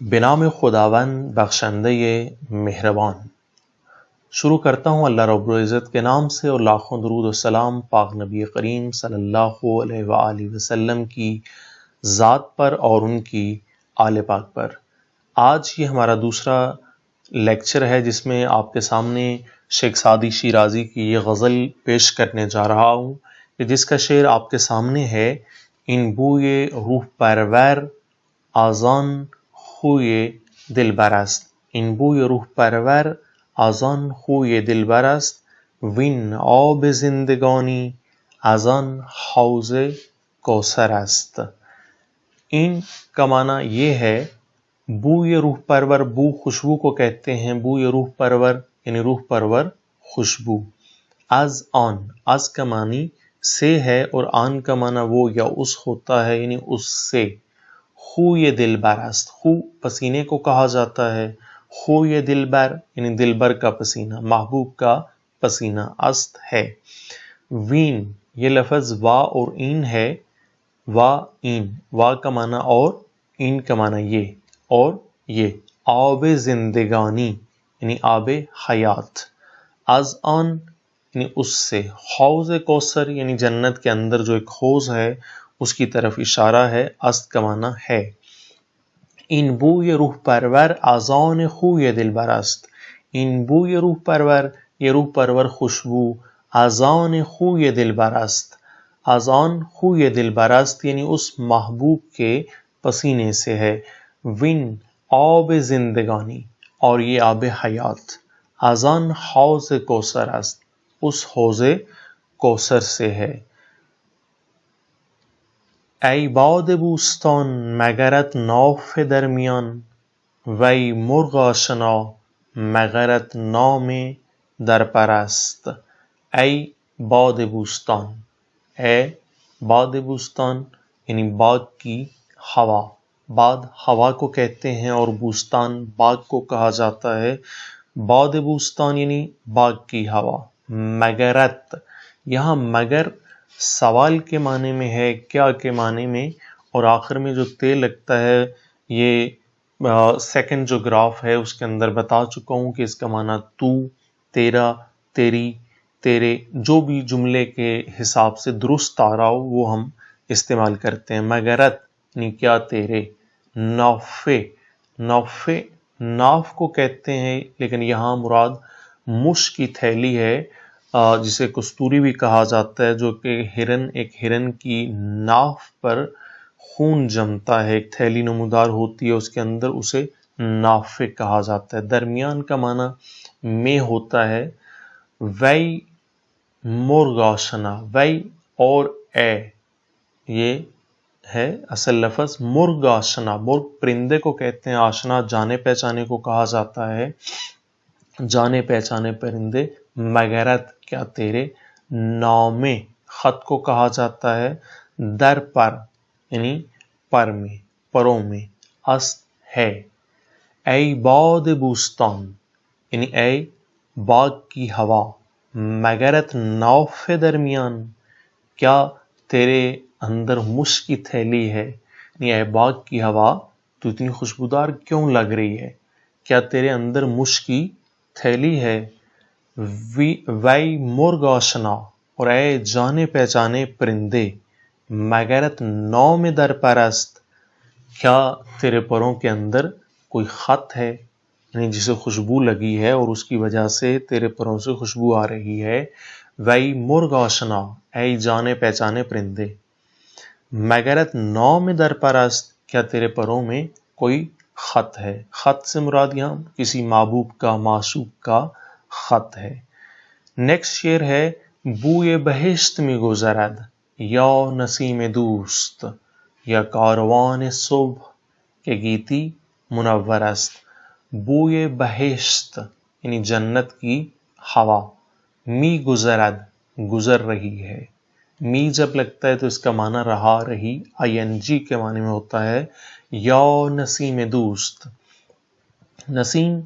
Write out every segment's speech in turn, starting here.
بنام خداوند بخشندہ مہربان۔ شروع کرتا ہوں اللہ رب العزت کے نام سے اور لاکھوں درود و سلام پاک نبی کریم صلی اللہ علیہ وآلہ وسلم کی ذات پر اور ان کی آل پاک پر۔ آج یہ ہمارا دوسرا لیکچر ہے جس میں آپ کے سامنے شیخ سعدی شیرازی کی یہ غزل پیش کرنے جا رہا ہوں کہ جس کا شعر آپ کے سامنے ہے: ان بوئے روح پرور آزان خوئے دل برست، ان بوئے روح پرور آزان خوئے دل برست، وین آب زندگانی ازان حوض کوثر است۔ ان کا معنی یہ ہے بوئے روح پرور، بو خوشبو کو کہتے ہیں، بوئے روح پرور یعنی روح پرور خوشبو۔ از آن، از کا معنی سے ہے اور آن کا معنی وہ یا اس ہوتا ہے یعنی اس سے۔ خوئے دل برست، خو پسینے کو کہا جاتا ہے، خوئے دل بر یعنی دل بر کا پسینہ، محبوب کا پسینہ، است ہے۔ وین، یہ لفظ وا اور این ہے، وا این، وا کا معنی اور این کا معنی یہ، اور یہ آب زندگانی یعنی آب حیات، از آن یعنی اس سے، حوض کوثر یعنی جنت کے اندر جو ایک حوض ہے اس کی طرف اشارہ ہے، است کا معنی ہے۔ ان بوئے روح پرور آزان خوئے دل برست، ان بوئے روح پرور، یہ روح پرور خوشبو، آزان خوئے دل برست، آزان خوئے دل برست یعنی اس محبوب کے پسینے سے ہے۔ ون آب زندگانی، اور یہ آب حیات، آزان حوض کوثر است، اس حوض کوثر سے ہے۔ ای باد بوستان مگرت ناف درمیان، وی مرغ آشنا مگرت نام در پرست۔ ای باد بوستان، اے باد بوستان یعنی باغ کی ہوا، باد ہوا کو کہتے ہیں اور بوستان باغ کو کہا جاتا ہے۔ باد بوستان یعنی باغ کی ہوا۔ مگرت، یہاں مگر سوال کے معنی میں ہے، کیا کے معنی میں، اور آخر میں جو تے لگتا ہے یہ سیکنڈ جو گراف ہے اس کے اندر بتا چکا ہوں کہ اس کا معنی تو، تیرا، تیری، تیرے، جو بھی جملے کے حساب سے درست آ رہا ہو وہ ہم استعمال کرتے ہیں۔ مگرت یعنی کیا تیرے۔ نوفے، نوفے ناف کو کہتے ہیں لیکن یہاں مراد مشک کی تھیلی ہے جسے کستوری بھی کہا جاتا ہے، جو کہ ہرن، ایک ہرن کی ناف پر خون جمتا ہے، ایک تھیلی نمودار ہوتی ہے اس کے اندر، اسے نافے کہا جاتا ہے۔ درمیان کا معنی میں ہوتا ہے۔ وی مرغ آشنا، وی اور اے، یہ ہے اصل لفظ۔ مرغ آشنا، مرغ پرندے کو کہتے ہیں، آشنا جانے پہچانے کو کہا جاتا ہے، جانے پہچانے پرندے۔ مگرت کیا تیرے، نامے خط کو کہا جاتا ہے، در پر یعنی پر میں، پروں میں، است ہے۔ ای باد بوستان یعنی اے باغ کی ہوا، مگرت ناف درمیان، کیا تیرے اندر مشک کی تھیلی ہے، یعنی اے باغ کی ہوا تو اتنی خوشبودار کیوں لگ رہی ہے، کیا تیرے اندر مشک کی تھیلی ہے۔ وی مرغ آشنا، اور اے جانے پہچانے پرندے، مگرت نام در پرست، کیا تیرے پروں کے اندر کوئی خط ہے، یعنی جسے خوشبو لگی ہے اور اس کی وجہ سے تیرے پروں سے خوشبو آ رہی ہے۔ وی مرغ آشنا، اے جانے پہچانے پرندے، مگرت نام در پرست، کیا تیرے پروں میں کوئی خط ہے۔ خط سے مراد یہاں کسی محبوب کا، معشوق کا خط ہے۔ نیکسٹ شعر ہے: بوئے بہشت میں گزرد یا نسیم دوست، یا کاروان صبح کے گیتی منور است۔ بوئے بہشت یعنی جنت کی ہوا، می گزرد گزر رہی ہے، می جب لگتا ہے تو اس کا معنی رہا، رہی، ING کے معنی میں ہوتا ہے۔ یا نسیم دوست، نسیم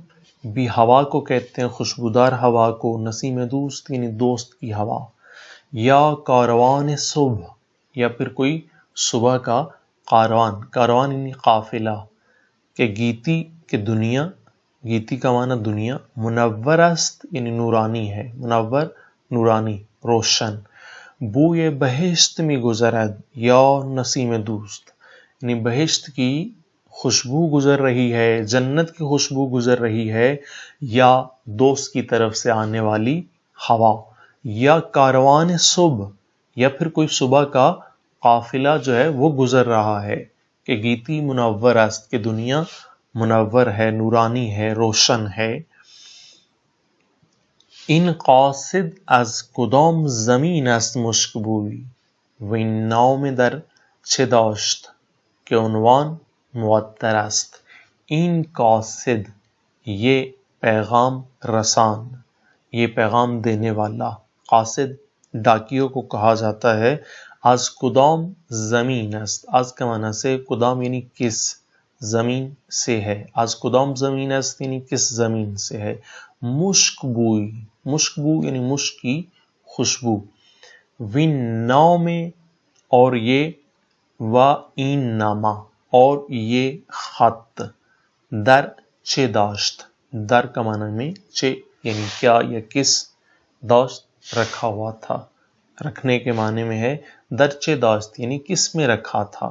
بھی ہوا کو کہتے ہیں، خوشبودار ہوا کو، نسیم دوست یعنی دوست کی ہوا۔ یا کاروان صبح، یا پھر کوئی صبح کا کاروان، کاروان یعنی قافلہ، کہ گیتی کہ دنیا، گیتی کا معنی دنیا، منور است یعنی نورانی ہے، منور نورانی روشن، بوئے بہشت میں گزرد یا نسیم دوست، یعنی بہشت کی خوشبو گزر رہی ہے، جنت کی خوشبو گزر رہی ہے، یا دوست کی طرف سے آنے والی ہوا، یا کاروان صبح، یا پھر کوئی صبح کا قافلہ جو ہے وہ گزر رہا ہے، کہ گیتی منور است کہ دنیا منور ہے، نورانی ہے، روشن ہے۔ این قاصد از کدام زمین است مشک بوی وین نام در چه داشت کہ عنوان معطر است۔ این قاصد یہ پیغام رسان، یہ پیغام دینے والا، قاصد ڈاکیوں کو کہا جاتا ہے۔ از کدام زمین است، از کا معنی سے، کدام یعنی کس، زمین سے ہے، از کدام زمین است یعنی کس زمین سے ہے، مشک بوئی، مشک بو یعنی مشک کی خوشبو، وین نام اور یہ، و این نامہ اور یہ خط، در چے داشت، در کا معنی میں چے یعنی کیا یا کس، داشت رکھا ہوا تھا، رکھنے کے معنی میں ہے، در چے داشت یعنی کس میں رکھا تھا،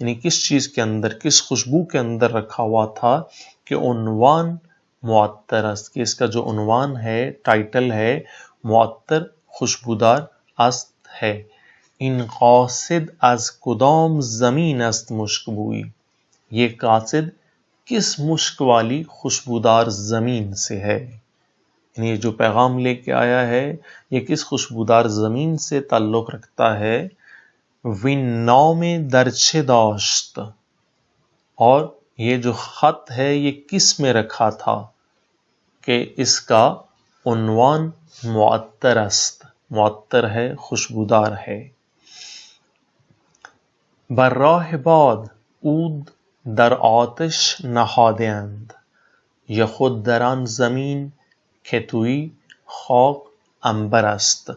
یعنی کس چیز کے اندر، کس خوشبو کے اندر رکھا ہوا تھا، کہ عنوان معطر است، کہ اس کا جو عنوان ہے، ٹائٹل ہے، معطر خوشبودار است ہے۔ این قاصد از کدام زمین است مشک بوئی، یہ قاصد کس مشک والی خوشبودار زمین سے ہے، یعنی یہ جو پیغام لے کے آیا ہے یہ کس خوشبودار زمین سے تعلق رکھتا ہے۔ وین نام در چه داشت، اور یہ جو خط ہے یہ کس میں رکھا تھا، کہ اس کا عنوان معطر است، معطر ہے، خوشبودار ہے۔ بر راه باد عود در آتش نهاده اند، یا خود در آن زمین که توی خاک عنبر است۔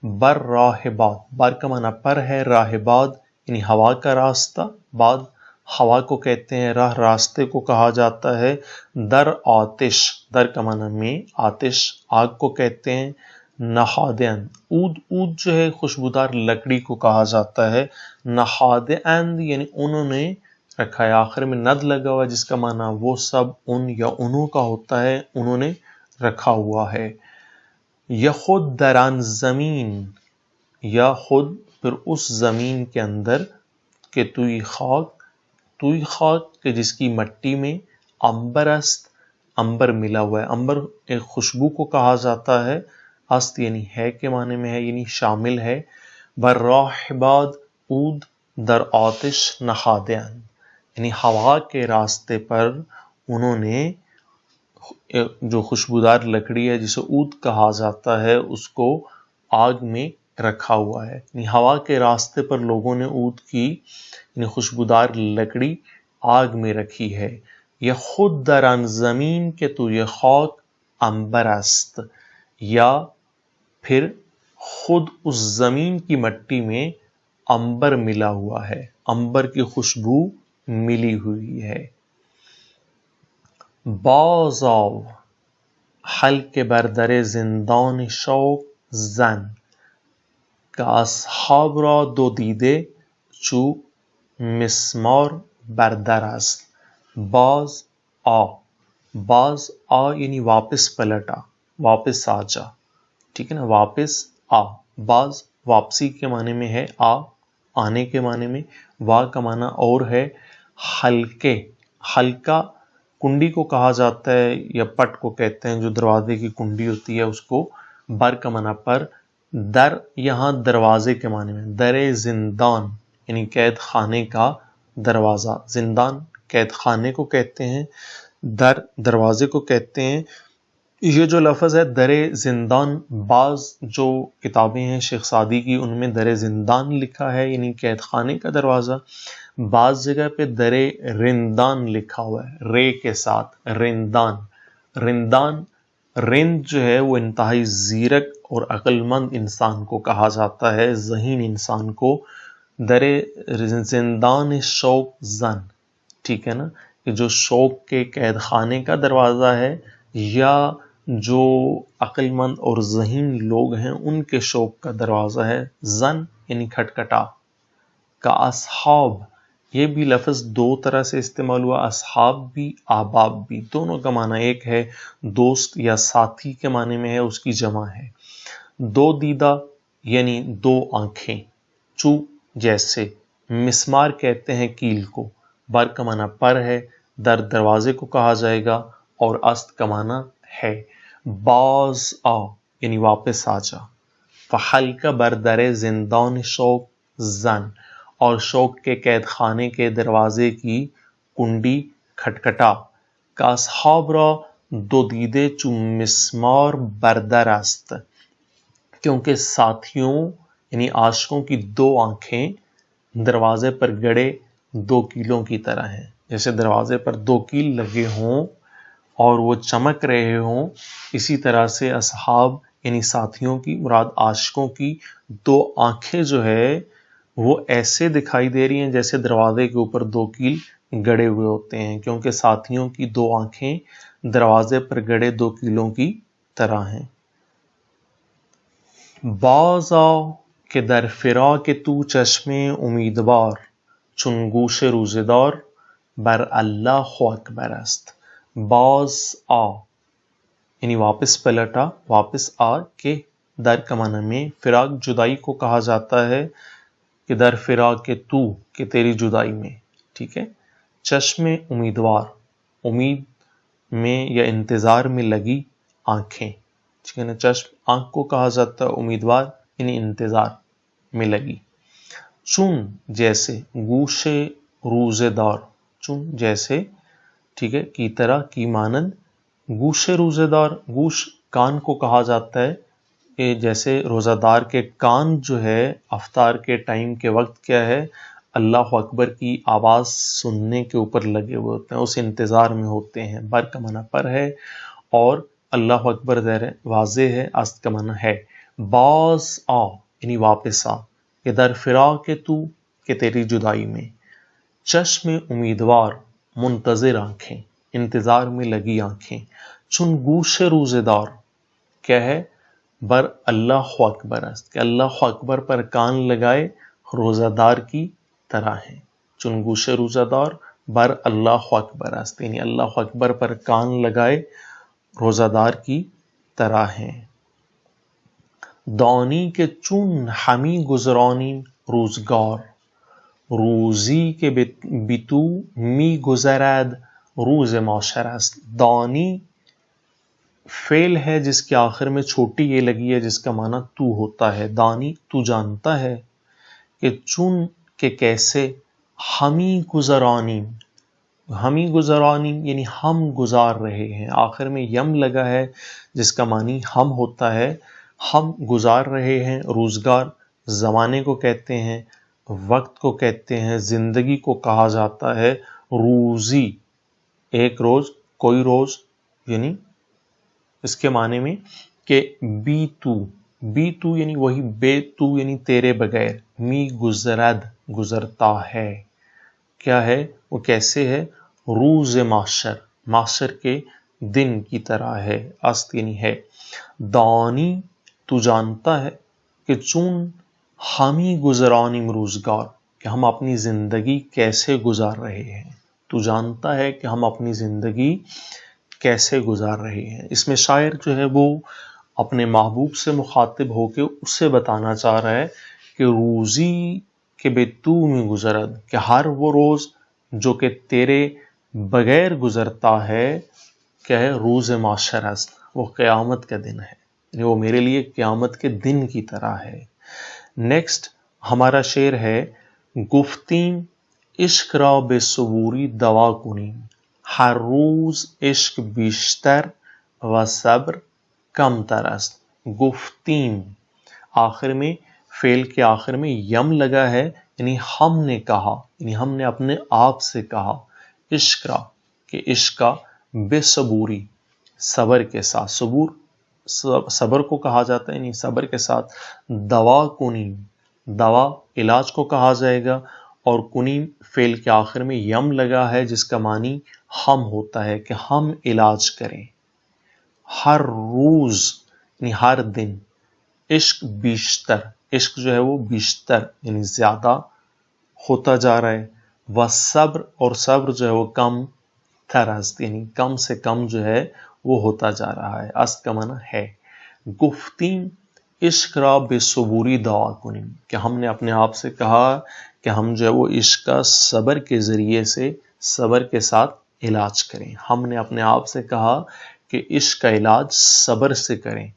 بر راہ باد، بر کا معنی پر ہے، راہ باد یعنی ہوا کا راستہ، باد ہوا کو کہتے ہیں، راہ راستے کو کہا جاتا ہے۔ در آتش، در کا معنی میں، آتش آگ کو کہتے ہیں۔ نہادند، عود، عود جو ہے خوشبودار لکڑی کو کہا جاتا ہے۔ نہادند یعنی انہوں نے رکھا ہے، آخر میں ند لگا ہوا جس کا معنی وہ سب، ان یا انہوں کا ہوتا ہے، انہوں نے رکھا ہوا ہے۔ یا خود در آن زمین، یا خود پھر اس زمین کے اندر، کہ توی خاک، توی خاک کہ جس کی مٹی میں، عنبر است، عنبر ملا ہوا ہے۔ عنبر ایک خوشبو کو کہا جاتا ہے، است یعنی ہے کے معنی میں ہے، یعنی شامل ہے۔ بر راہ باد عود در آتش نہادند، یعنی ہوا کے راستے پر انہوں نے جو خوشبودار لکڑی ہے جسے عود کہا جاتا ہے اس کو آگ میں رکھا ہوا ہے، یعنی ہوا کے راستے پر لوگوں نے عود کی یعنی خوشبودار لکڑی آگ میں رکھی ہے۔ یا خود در آن زمین کہ تو یہ خاک عنبر است، یا پھر خود اس زمین کی مٹی میں عنبر ملا ہوا ہے، عنبر کی خوشبو ملی ہوئی ہے۔ باز آو حلقه بر در زندان شوق زن، که اصحاب را دو دیده چو مسمار بر در است۔ باز آ، باز آ یعنی واپس پلٹ آ، واپس آ جا، ٹھیک ہے نا، واپس آ۔ باز واپسی کے معنی میں ہے، آ آنے کے معنی میں، وا کا معنی اور ہے۔ حلقے، حلقہ کنڈی کو کہا جاتا ہے یا پٹ کو کہتے ہیں، جو دروازے کی کنڈی ہوتی ہے اس کو۔ بر کا معنی پر، در یہاں دروازے کے معنی میں، در زندان یعنی قید خانے کا دروازہ، زندان قید خانے کو کہتے ہیں، در دروازے کو کہتے ہیں۔ یہ جو لفظ ہے در زندان، بعض جو کتابیں ہیں شیخ سعدی کی ان میں در زندان لکھا ہے یعنی قید خانے کا دروازہ، بعض جگہ پہ در رندان لکھا ہوا ہے، رے کے ساتھ، رندان۔ رندان، رند جو ہے وہ انتہائی زیرک اور عقل مند انسان کو کہا جاتا ہے، ذہین انسان کو۔ در زندان شوق زن، ٹھیک ہے نا، کہ جو شوق کے قید خانے کا دروازہ ہے یا جو عقل مند اور ذہین لوگ ہیں ان کے شوق کا دروازہ ہے. زن یعنی کھٹکھٹا. کا اصحاب، یہ بھی لفظ دو طرح سے استعمال ہوا، اصحاب بھی احباب بھی، دونوں کا معنی ایک ہے، دوست یا ساتھی کے معنی میں ہے، اس کی جمع ہے. دو دیدہ یعنی دو آنکھیں. چو جیسے، مسمار کہتے ہیں کیل کو، بر کا معنی پر ہے، در دروازے کو کہا جائے گا، اور است کا معنی ہے. باز آ یعنی واپس آ جا. فحلق بر در زندان شوق زن، اور شوق کے قید خانے کے دروازے کی کنڈی کھٹکھٹا. کا اصحاب را دو دیدے چو مسمار بردر است، کیونکہ ساتھیوں یعنی عاشقوں کی دو آنکھیں دروازے پر گڑے دو کیلوں کی طرح ہیں. جیسے دروازے پر دو کیل لگے ہوں اور وہ چمک رہے ہوں، اسی طرح سے اصحاب یعنی ساتھیوں کی مراد عاشقوں کی دو آنکھیں جو ہے وہ ایسے دکھائی دے رہی ہیں جیسے دروازے کے اوپر دو کیل گڑے ہوئے ہوتے ہیں، کیونکہ ساتھیوں کی دو آنکھیں دروازے پر گڑے دو کیلوں کی طرح ہیں. باز آ کہ در فراق تو چشم امیدوار، چون گوش روزدار بر اللہ اکبر است. باز آ یعنی واپس پلٹا، واپس آ کے در کا معنی میں فراق جدائی کو کہا جاتا ہے کہ در فراق کے تو کہ تیری جدائی میں. ٹھیک ہے. چشم امیدوار، امید میں یا انتظار میں لگی آنکھیں. ٹھیک ہے نا. چشم آنکھ کو کہا جاتا ہے، امیدوار یعنی انتظار میں لگی. چون جیسے، گوش روزے دار، چون جیسے، ٹھیک ہے، کی طرح، کی مانند. گوش روزے دار، گوش کان کو کہا جاتا ہے کہ جیسے روزہ دار کے کان جو ہے افطار کے ٹائم کے وقت کیا ہے، اللہ اکبر کی آواز سننے کے اوپر لگے ہوئے ہوتے ہیں، اس انتظار میں ہوتے ہیں. بر کا معنی پر ہے اور اللہ اکبر زیر واضح ہے، است کا معنی ہے. باز آ یعنی واپس آ، کہ در فراق تو کہ تیری جدائی میں. چشم امیدوار، منتظر آنکھیں، انتظار میں لگی آنکھیں. چون گوش روزے دار کیا ہے، بر اللہ اکبر است، کہ اللہ اکبر پر کان لگائے روزہ دار کی طرح ہیں. چون گوش روزہ دار بر اللہ اکبر است یعنی اللہ اکبر پر کان لگائے روزہ دار کی طرح ہیں. دانی کے چون ہمی گزرانی روزگار، روزی کے بیتو می گزرد روز معاشر است. دانی فعل ہے جس کے آخر میں چھوٹی یہ لگی ہے جس کا معنی تو ہوتا ہے. دانی تو جانتا ہے کہ چون کہ کیسے، ہمی گزرانی، ہمی گزرانی یعنی ہم گزار رہے ہیں، آخر میں یم لگا ہے جس کا معنی ہم ہوتا ہے. ہم گزار رہے ہیں. روزگار زمانے کو کہتے ہیں، وقت کو کہتے ہیں، زندگی کو کہا جاتا ہے. روزی ایک روز، کوئی روز، یعنی اس کے معنی میں کہ بی تو یعنی وہی، بے تو یعنی تیرے بغیر، می گزرد گزرتا ہے. کیا ہے وہ، کیسے ہے، روز معاشر، معاشر کے دن کی طرح ہے. است یعنی ہے. دانی تو جانتا ہے کہ چون ہمی گزرانیم روزگار، کہ ہم اپنی زندگی کیسے گزار رہے ہیں. تو جانتا ہے کہ ہم اپنی زندگی کیسے گزار رہے ہیں. اس میں شاعر جو ہے وہ اپنے محبوب سے مخاطب ہو کے اسے بتانا چاہ رہا ہے کہ روزی کے بے تو میں گزرد، کہ ہر وہ روز جو کہ تیرے بغیر گزرتا ہے کیا ہے، روز معاشر است، وہ قیامت کا دن ہے، یعنی وہ میرے لیے قیامت کے دن کی طرح ہے. نیکسٹ ہمارا شعر ہے، گفتیم عشق را بے صبوری دوا کنیم، ہر روز عشق بیشتر و صبر کم تر است. گفتیم، آخر میں فعل کے آخر میں یم لگا ہے، یعنی ہم نے کہا، یعنی ہم نے اپنے آپ سے کہا. عشق را، کہ عشق کا، بے صبوری، صبر کے ساتھ، صبور صبر کو کہا جاتا ہے، یعنی صبر کے ساتھ. دوا کنیم، دوا علاج کو کہا جائے گا، اور کنی فعل کے آخر میں یم لگا ہے جس کا معنی ہم ہوتا ہے کہ ہم علاج کریں. ہر روز یعنی ہر دن. عشق بیشتر، عشق جو ہے وہ بیشتر یعنی زیادہ ہوتا جا رہا ہے. صبر، اور صبر جو ہے وہ کم تر است یعنی کم سے کم جو ہے وہ ہوتا جا رہا ہے. است کا معنی ہے. گفتیم عشق را بے صبوری دعا کنیم، کہ ہم نے اپنے آپ سے کہا کہ ہم جو ہے وہ عشق کا صبر کے ذریعے سے صبر کے ساتھ علاج کریں. ہم نے اپنے آپ سے کہا کہ عشق کا علاج صبر سے کریں.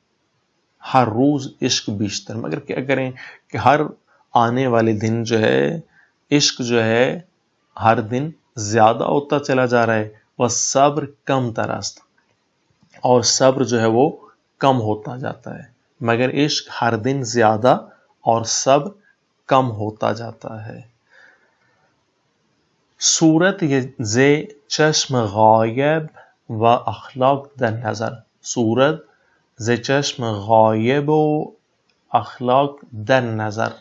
ہر روز عشق بیشتر، مگر کیا کریں کہ ہر آنے والے دن جو ہے عشق جو ہے ہر دن زیادہ ہوتا چلا جا رہا ہے. وہ صبر کم تر است، اور صبر جو ہے وہ کم ہوتا جاتا ہے، مگر عشق ہر دن زیادہ اور صبر کم ہوتا جاتا ہے. صورت ز چشم غایب و اخلاق در نظر. صورت ز چشم غایب و اخلاق در نظر،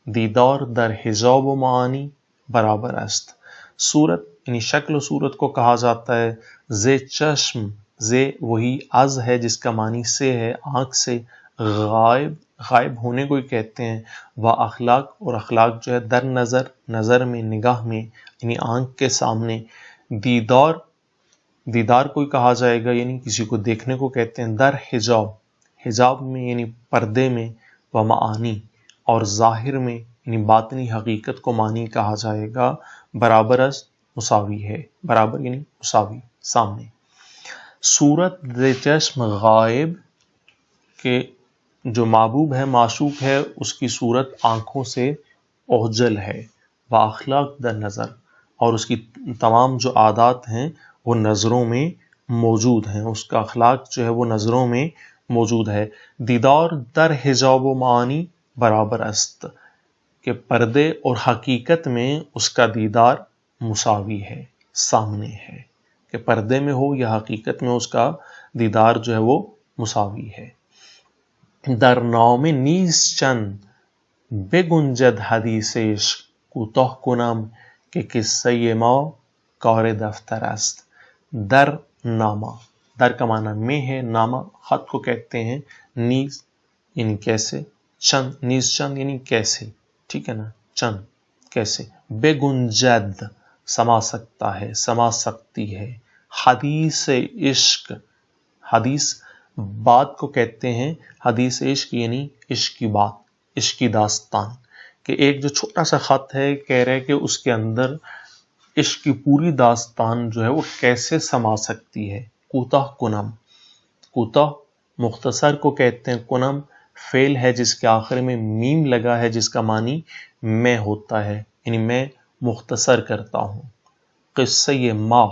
دیدار در حجاب و معانی برابر است. صورت یعنی شکل و صورت کو کہا جاتا ہے ز چشم. ز وہی از ہے جس کا معنی سے ہے، آنکھ سے. غائب، غائب ہونے کو ہی کہتے ہیں. و اخلاق، اور اخلاق جو ہے در نظر، نظر میں، نگاہ میں یعنی آنکھ کے سامنے. دیدار، دیدار کو ہی کہا جائے گا یعنی کسی کو دیکھنے کو کہتے ہیں. در حجاب، حجاب میں یعنی پردے میں. و معانی، اور ظاہر میں یعنی باطنی حقیقت کو معنی کہا جائے گا. برابر از مساوی ہے، برابر یعنی مساوی، سامنے. صورت ز چشم غائب، کہ جو محبوب ہے، معشوق ہے، اس کی صورت آنکھوں سے اوجل ہے. و اخلاق در نظر، اور اس کی تمام جو عادات ہیں وہ نظروں میں موجود ہیں، اس کا اخلاق جو ہے وہ نظروں میں موجود ہے. دیدار در حجاب و معانی برابر است، کہ پردے اور حقیقت میں اس کا دیدار مساوی ہے، سامنے ہے. کہ پردے میں ہو یا حقیقت میں اس کا دیدار جو ہے وہ مساوی ہے. در نام نیز چند بگنجد حدیث عشق، کوتاه کنم کہ قصه ما کار دفتر است. در نامہ، در کا معنی میں ہے، نامہ خط کو کہتے ہیں. نیز یعنی کیسے، چند، نیز چند یعنی کیسے، ٹھیک ہے نا، چند کیسے. بے گنجد سما سکتا ہے، سما سکتی ہے. حدیث عشق، حدیث بات کو کہتے ہیں. حدیث عشق یعنی عشق کی بات، عشق کی داستان. کہ ایک جو چھوٹا سا خط ہے، کہہ رہے کہ اس کے اندر عشق کی پوری داستان جو ہے وہ کیسے سما سکتی ہے. کوتاہ کنم، کوتاہ مختصر کو کہتے ہیں. کنم فعل ہے جس کے آخر میں میم لگا ہے جس کا معنی میں ہوتا ہے، یعنی میں مختصر کرتا ہوں. قصہ ما،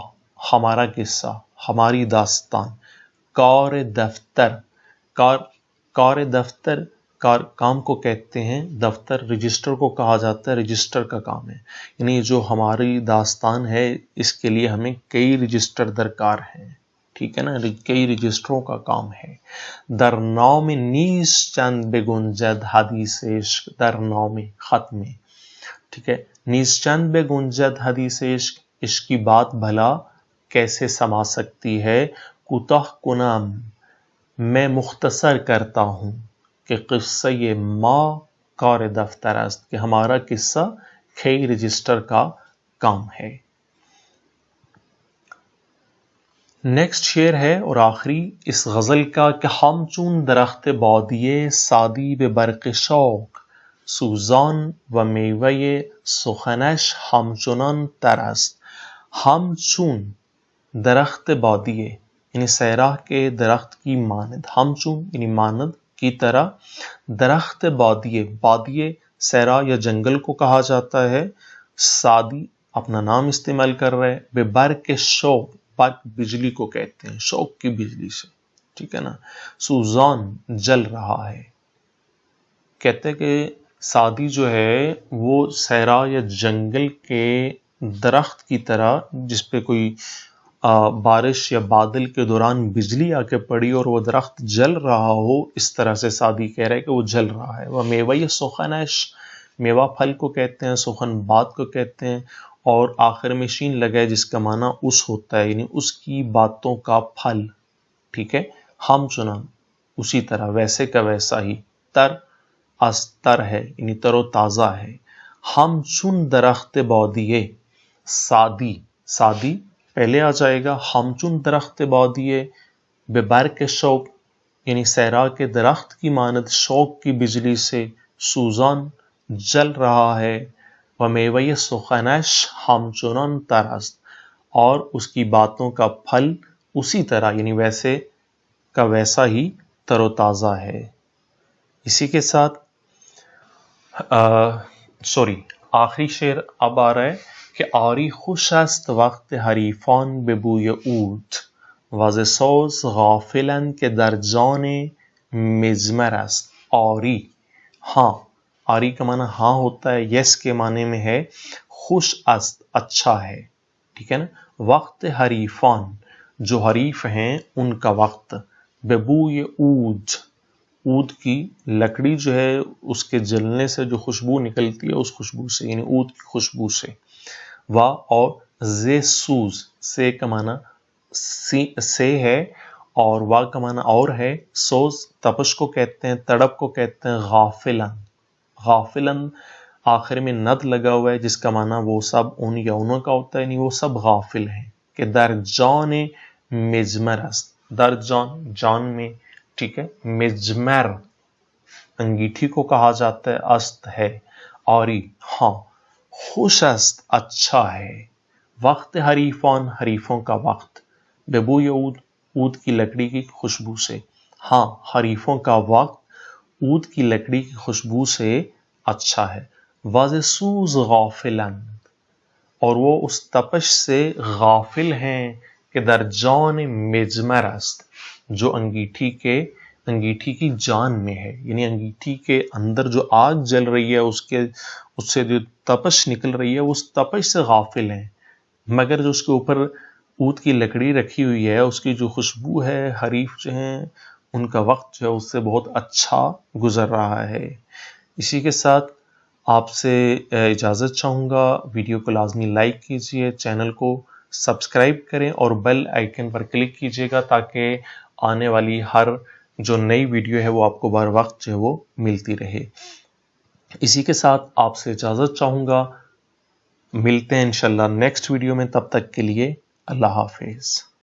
ہمارا قصہ، ہماری داستان. کار دفتر، کار دفتر کام کو کہتے ہیں. دفتر رجسٹر کو کہا جاتا ہے، رجسٹر کا کام ہے. یعنی جو ہماری داستان ہے اس کے لیے ہمیں کئی رجسٹر درکار ہیں، ٹھیک ہے نا، کئی رجسٹروں کا کام ہے. در نام نیز چند بگنجد حدیث عشق، در نام خط میں، ٹھیک ہے. نیز چند بگنجد حدیث عشق، عشق کی بات بھلا کیسے سما سکتی ہے. کوتاہ کنم میں مختصر کرتا ہوں، کہ قصہ ما کار دفتر است، کہ ہمارا قصہ کئی رجسٹر کا کام ہے. نیکسٹ شعر ہے اور آخری اس غزل کا کہ ہم چون درخت بادیے سادی به برق شوق، سوزان و میوه سخنش همچنان تر است. ہم چون درخت بادیے یعنی صحرا کے درخت کی مانند. ہم چون یعنی مانند کی طرح. درخت بادیے، بادیے صحرا یا جنگل کو کہا جاتا ہے. سادی اپنا نام استعمال کر رہے. بے برق شوق، برق بجلی کو کہتے ہیں، شوق کی بجلی سے، ٹھیک ہے نا. سوزان جل رہا ہے. کہتے ہیں کہ سادی جو ہے وہ صحرا یا جنگل کے درخت کی طرح جس پہ کوئی بارش یا بادل کے دوران بجلی آ کے پڑی اور وہ درخت جل رہا ہو، اس طرح سے سادی کہہ رہے کہ وہ جل رہا ہے. وہ میوہ سخنش، میوہ پھل کو کہتے ہیں، سخن بات کو کہتے ہیں، اور آخر میں شین لگا ہے جس کا معنی اس ہوتا ہے، یعنی اس کی باتوں کا پھل. ٹھیک ہے. ہم چنان اسی طرح، ویسے کا ویسا ہی. تر استر ہے یعنی تر و تازہ ہے. ہم چون درخت بادیے، سادی، سادی پہلے آ جائے گا. ہم چون درخت بادیے بے برق شوق یعنی صحرا کے درخت کی مانند شوق کی بجلی سے سوزان جل رہا ہے. و میوہ سخنش ہمچنان ترست، اور اس کی باتوں کا پھل اسی طرح یعنی ویسے کا ویسا ہی تر و تازہ ہے. اسی کے ساتھ آخری شعر اب آ رہا ہے کہ آری خوش است وقت حریفان به بوی عود و ز سوز غافلند که در جان مجمر است. آری، ہاں، آری کا معنی ہاں ہوتا ہے، یس کے معنی میں ہے. خوش است اچھا ہے. ٹھیک ہے نا. وقت حریفان جو حریف ہیں ان کا وقت. به بوی عود، عود کی لکڑی جو ہے اس کے جلنے سے جو خوشبو نکلتی ہے اس خوشبو سے، یعنی عود کی خوشبو سے. وا اور ز سوز، سے کا معنی سے ہے اور وا کا معنی اور ہے. سوز تپش کو کہتے ہیں، تڑپ کو کہتے ہیں. غافلن، غافلن آخر میں ند لگا ہوا ہے جس کا معنی وہ سب ان یا انوں کا ہوتا ہے، یعنی وہ سب غافل ہیں. کہ در جان مجمر است، در جان، جان میں. ٹھیک ہے. مجمر انگیٹھی کو کہا جاتا ہے. است ہے. آری ہاں. خوش است اچھا ہے. وقت حریفان حریفوں کا وقت. بے بوی عود، عود کی لکڑی کی خوشبو سے. ہاں، حریفوں کا وقت عود کی لکڑی کی خوشبو سے اچھا ہے. واز سوز غافلند، اور وہ اس تپش سے غافل ہیں کہ در جان مجمر است، جو انگیٹھی کی جان میں ہے، یعنی انگیٹھی کے اندر جو آگ جل رہی ہے اس سے جو تپش نکل رہی ہے اس تپش سے غافل ہیں، مگر جو اس کے اوپر عود کی لکڑی رکھی ہوئی ہے اس کی جو خوشبو ہے، حریف جو ہیں ان کا وقت جو ہے اس سے بہت اچھا گزر رہا ہے. اسی کے ساتھ آپ سے اجازت چاہوں گا. ویڈیو کو لازمی لائک کیجئے، چینل کو سبسکرائب کریں اور بیل آئیکن پر کلک کیجئے گا تاکہ آنے والی ہر جو نئی ویڈیو ہے وہ آپ کو بر وقت جو ہے وہ ملتی رہے. اسی کے ساتھ آپ سے اجازت چاہوں گا. ملتے ہیں انشاءاللہ نیکسٹ ویڈیو میں، تب تک کے لیے اللہ حافظ.